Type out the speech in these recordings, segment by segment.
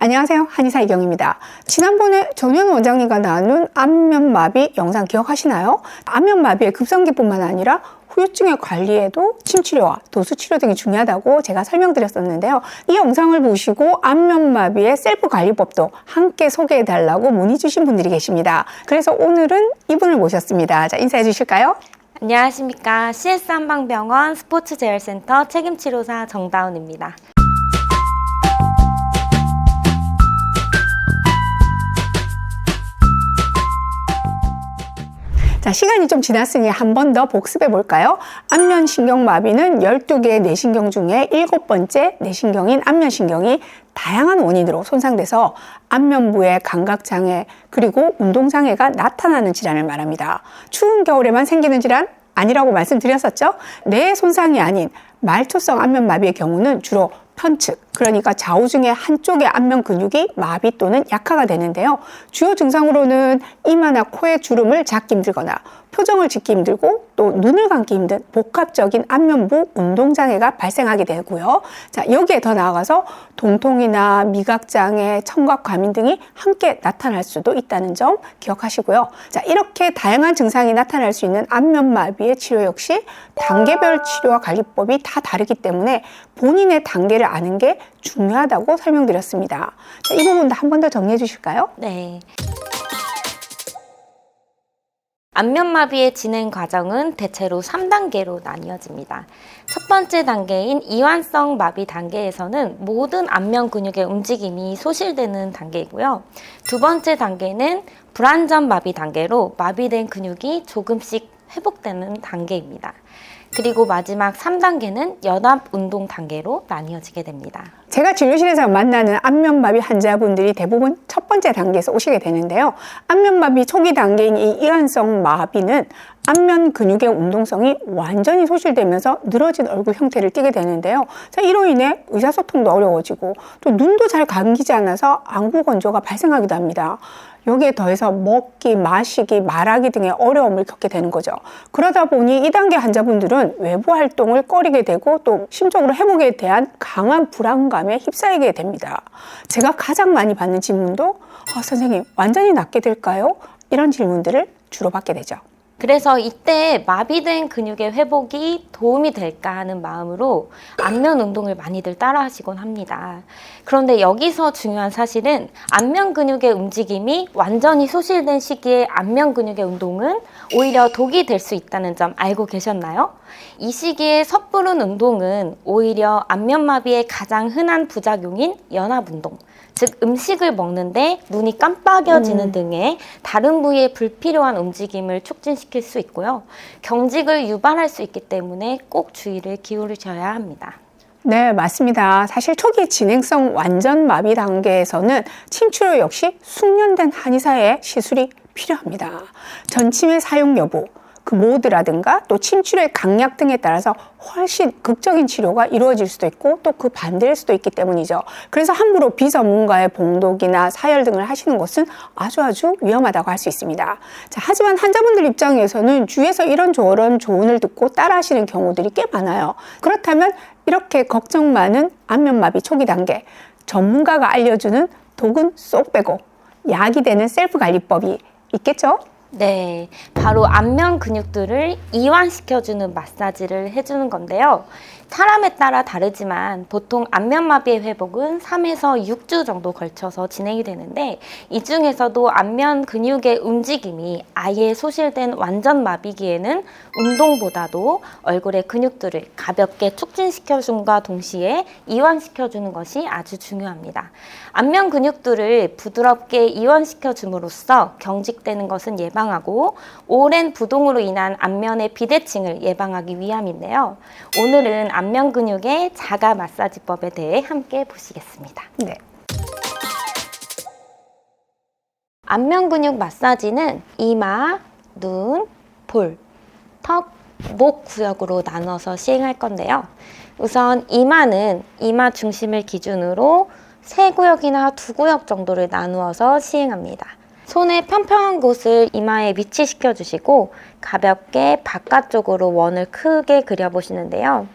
안녕하세요. 한의사 이경입니다. 지난번에 전현 원장님과 나눈 안면마비 영상 기억하시나요? 안면마비의 급성기뿐만 아니라 후유증의 관리에도 침치료와 도수치료 등이 중요하다고 제가 설명드렸었는데요. 이 영상을 보시고 안면마비의 셀프 관리법도 함께 소개해달라고 문의 주신 분들이 계십니다. 그래서 오늘은 이분을 모셨습니다. 자, 인사해 주실까요? 안녕하십니까. CS 한방병원 스포츠재활센터 책임치료사 정다운입니다. 자, 시간이 좀 지났으니 한 번 더 복습해 볼까요? 안면신경마비는 12개의 뇌신경 중에 7번째 뇌신경인 안면신경이 다양한 원인으로 손상돼서 안면부의 감각장애 그리고 운동장애가 나타나는 질환을 말합니다. 추운 겨울에만 생기는 질환? 아니라고 말씀드렸었죠? 뇌 손상이 아닌 말초성 안면마비의 경우는 주로 편측, 그러니까 좌우 중에 한쪽의 안면 근육이 마비 또는 약화가 되는데요. 주요 증상으로는 이마나 코의 주름을 잡기 힘들거나 표정을 짓기 힘들고 또 눈을 감기 힘든 복합적인 안면부 운동장애가 발생하게 되고요. 자, 여기에 더 나아가서 동통이나 미각장애, 청각과민 등이 함께 나타날 수도 있다는 점 기억하시고요. 자, 이렇게 다양한 증상이 나타날 수 있는 안면마비의 치료 역시 단계별 치료와 관리법이 다 다르기 때문에 본인의 단계를 아는 게 중요하다고 설명드렸습니다. 자, 이 부분도 한 번 더 정리해 주실까요? 네. 안면마비의 진행 과정은 대체로 3단계로 나뉘어집니다. 첫 번째 단계인 이완성 마비 단계에서는 모든 안면 근육의 움직임이 소실되는 단계이고요. 두 번째 단계는 불안전 마비 단계로 마비된 근육이 조금씩 회복되는 단계입니다. 그리고 마지막 3단계는 연합 운동 단계로 나뉘어지게 됩니다. 제가 진료실에서 만나는 안면마비 환자분들이 대부분 첫 번째 단계에서 오시게 되는데요. 안면마비 초기 단계인 이 이완성 마비는 안면 근육의 운동성이 완전히 소실되면서 늘어진 얼굴 형태를 띠게 되는데요. 자, 이로 인해 의사소통도 어려워지고 또 눈도 잘 감기지 않아서 안구 건조가 발생하기도 합니다. 여기에 더해서 먹기, 마시기, 말하기 등의 어려움을 겪게 되는 거죠. 그러다 보니 2단계 환자분들은 외부 활동을 꺼리게 되고 또 심적으로 회복에 대한 강한 불안감에 휩싸이게 됩니다. 제가 가장 많이 받는 질문도 선생님, 완전히 낫게 될까요? 이런 질문들을 주로 받게 되죠. 그래서 이때 마비된 근육의 회복이 도움이 될까 하는 마음으로 안면 운동을 많이들 따라 하시곤 합니다. 그런데 여기서 중요한 사실은 안면 근육의 움직임이 완전히 소실된 시기에 안면 근육의 운동은 오히려 독이 될 수 있다는 점 알고 계셨나요? 이 시기에 섣부른 운동은 오히려 안면마비의 가장 흔한 부작용인 연합운동, 즉 음식을 먹는데 눈이 깜빡여지는 등의 다른 부위의 불필요한 움직임을 촉진시킬 수 있고요. 경직을 유발할 수 있기 때문에 꼭 주의를 기울이셔야 합니다. 네, 맞습니다. 사실 초기 진행성 완전 마비 단계에서는 침치료 역시 숙련된 한의사의 시술이 필요합니다. 전침의 사용 여부, 그 모드라든가 또 침치료의 강약 등에 따라서 훨씬 극적인 치료가 이루어질 수도 있고 또 그 반대일 수도 있기 때문이죠. 그래서 함부로 비전문가의 봉독이나 사열 등을 하시는 것은 아주 위험하다고 할 수 있습니다. 자, 하지만 환자분들 입장에서는 주위에서 이런저런 조언을 듣고 따라 하시는 경우들이 꽤 많아요. 그렇다면 이렇게 걱정 많은 안면마비 초기 단계, 전문가가 알려주는 독은 쏙 빼고 약이 되는 셀프 관리법이 있겠죠? 네, 바로 안면 근육들을 이완시켜주는 마사지를 해주는 건데요. 사람에 따라 다르지만 보통 안면마비의 회복은 3에서 6주 정도 걸쳐서 진행이 되는데 이 중에서도 안면 근육의 움직임이 아예 소실된 완전 마비기에는 운동보다도 얼굴의 근육들을 가볍게 촉진시켜줌과 동시에 이완시켜주는 것이 아주 중요합니다. 안면 근육들을 부드럽게 이완시켜줌으로써 경직되는 것은 예방하고 오랜 부동으로 인한 안면의 비대칭을 예방하기 위함인데요. 오늘은 안면 근육의 자가 마사지법에 대해 함께 보시겠습니다. 네. 안면 근육 마사지는 이마, 눈, 볼, 턱, 목 구역으로 나눠서 시행할 건데요. 우선 이마는 이마 중심을 기준으로 3구역이나 2구역 정도를 나누어서 시행합니다. 손의 평평한 곳을 이마에 위치시켜 주시고 가볍게 바깥쪽으로 원을 크게 그려보시는데요.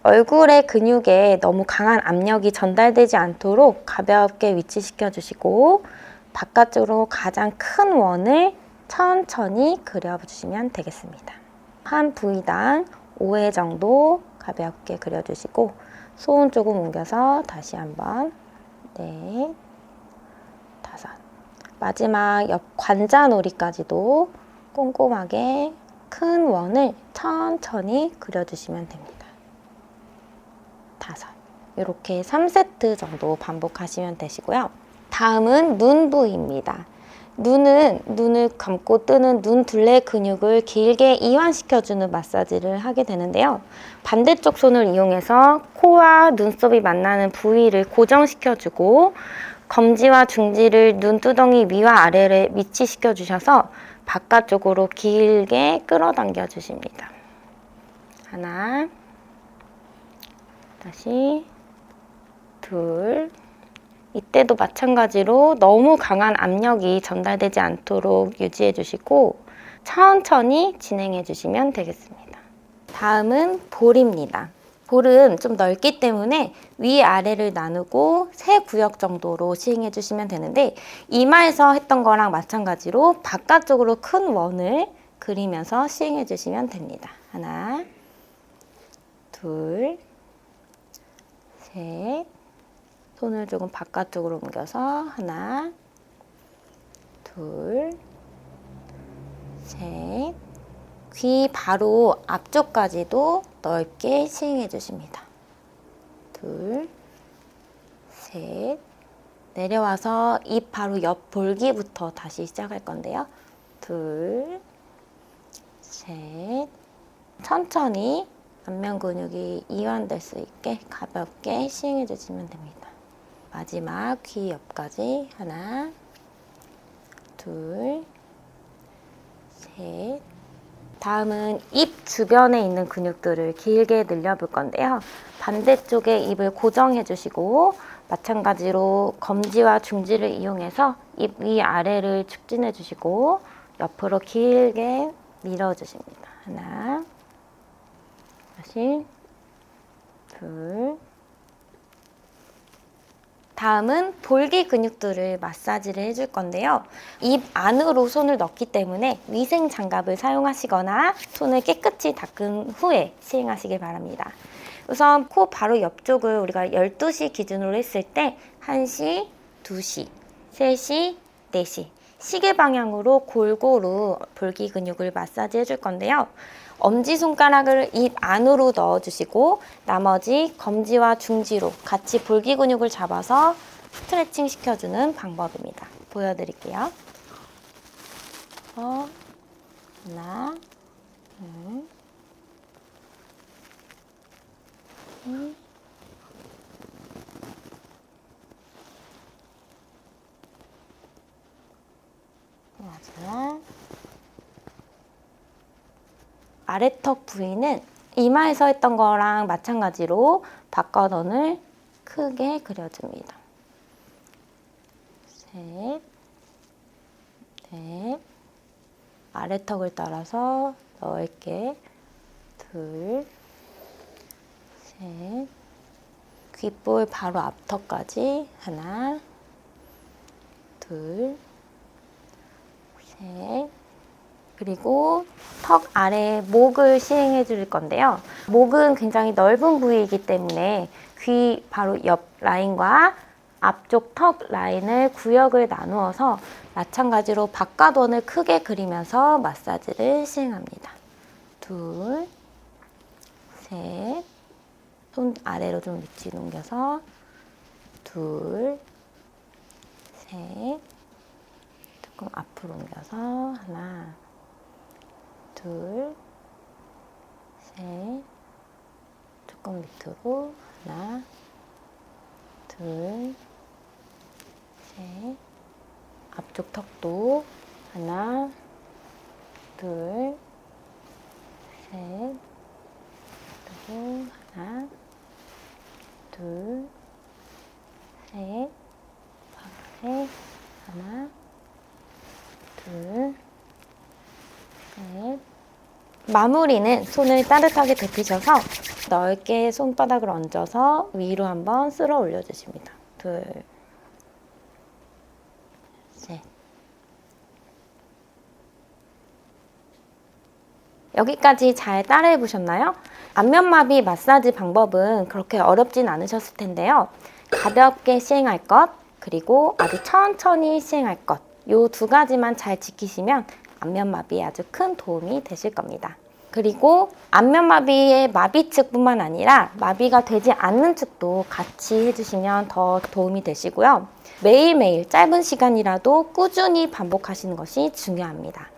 얼굴의 근육에 너무 강한 압력이 전달되지 않도록 가볍게 위치시켜 주시고 바깥쪽으로 가장 큰 원을 천천히 그려주시면 되겠습니다. 한 부위당 5회 정도 가볍게 그려주시고 손 조금 옮겨서 다시 한번 넷, 다섯. 마지막 옆 관자놀이까지도 꼼꼼하게 큰 원을 천천히 그려주시면 됩니다. 다섯. 이렇게 3세트 정도 반복하시면 되시고요. 다음은 눈 부위입니다. 눈을 감고 뜨는 눈 둘레 근육을 길게 이완시켜주는 마사지를 하게 되는데요. 반대쪽 손을 이용해서 코와 눈썹이 만나는 부위를 고정시켜주고 검지와 중지를 눈두덩이 위와 아래를 위치시켜 주셔서 바깥쪽으로 길게 끌어당겨 주십니다. 하나, 다시 둘. 이때도 마찬가지로 너무 강한 압력이 전달되지 않도록 유지해 주시고 천천히 진행해 주시면 되겠습니다. 다음은 볼입니다. 볼은 좀 넓기 때문에 위아래를 나누고 3구역 정도로 시행해 주시면 되는데 이마에서 했던 거랑 마찬가지로 바깥쪽으로 큰 원을 그리면서 시행해 주시면 됩니다. 하나, 둘, 셋. 손을 조금 바깥쪽으로 옮겨서 하나, 둘, 셋. 귀 바로 앞쪽까지도 넓게 시행해 주십니다. 둘, 셋. 내려와서 입 바로 옆 볼기부터 다시 시작할 건데요. 둘, 셋. 천천히 안면 근육이 이완될 수 있게 가볍게 시행해 주시면 됩니다. 마지막 귀 옆까지 하나, 둘, 셋. 다음은 입 주변에 있는 근육들을 길게 늘려볼 건데요. 반대쪽에 입을 고정해 주시고 마찬가지로 검지와 중지를 이용해서 입 위아래를 축진해 주시고 옆으로 길게 밀어 주십니다. 하나, 다시 둘. 다음은 볼기 근육들을 마사지를 해줄 건데요. 입 안으로 손을 넣기 때문에 위생 장갑을 사용하시거나 손을 깨끗이 닦은 후에 시행하시길 바랍니다. 우선 코 바로 옆쪽을 우리가 12시 기준으로 했을 때 1시, 2시, 3시, 4시 시계 방향으로 골고루 볼기 근육을 마사지 해줄 건데요. 엄지손가락을 입 안으로 넣어주시고 나머지 검지와 중지로 같이 볼기 근육을 잡아서 스트레칭 시켜주는 방법입니다. 보여드릴게요. 하나, 둘, 마지막 아래턱 부위는 이마에서 했던 거랑 마찬가지로 바깥원을 크게 그려줍니다. 셋, 넷, 아래턱을 따라서 넓게 둘, 셋, 귓볼 바로 앞턱까지 하나, 둘, 셋. 그리고 턱 아래 목을 시행해 줄 건데요. 목은 굉장히 넓은 부위이기 때문에 귀 바로 옆 라인과 앞쪽 턱 라인을 구역을 나누어서 마찬가지로 바깥원을 크게 그리면서 마사지를 시행합니다. 둘, 셋. 손 아래로 좀 위치 넘겨서 둘, 셋. 조금 앞으로 옮겨서 하나, 둘, 셋. 조금 밑으로 하나, 둘, 셋. 앞쪽 턱도 하나, 둘, 셋. 그리고 하나, 둘, 셋. 셋. 하나, 둘, 셋. 마무리는 손을 따뜻하게 데피셔서 넓게 손바닥을 얹어서 위로 한번 쓸어 올려주십니다. 둘, 셋. 여기까지 잘 따라해 보셨나요? 안면마비 마사지 방법은 그렇게 어렵진 않으셨을 텐데요. 가볍게 시행할 것, 그리고 아주 천천히 시행할 것, 이 두 가지만 잘 지키시면 안면마비에 아주 큰 도움이 되실 겁니다. 그리고 안면마비의 마비측뿐만 아니라 마비가 되지 않는 측도 같이 해주시면 더 도움이 되시고요. 매일매일 짧은 시간이라도 꾸준히 반복하시는 것이 중요합니다.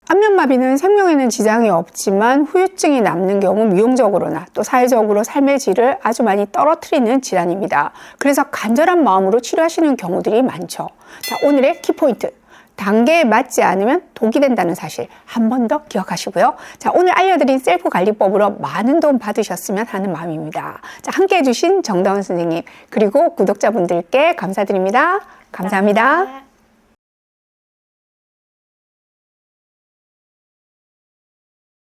안면마비는 생명에는 지장이 없지만 후유증이 남는 경우 미용적으로나 또 사회적으로 삶의 질을 아주 많이 떨어뜨리는 질환입니다. 그래서 간절한 마음으로 치료하시는 경우들이 많죠. 자, 오늘의 키포인트. 단계에 맞지 않으면 독이 된다는 사실 한 번 더 기억하시고요. 자, 오늘 알려드린 셀프 관리법으로 많은 도움 받으셨으면 하는 마음입니다. 자, 함께 해주신 정다운 선생님 그리고 구독자분들께 감사드립니다. 감사합니다.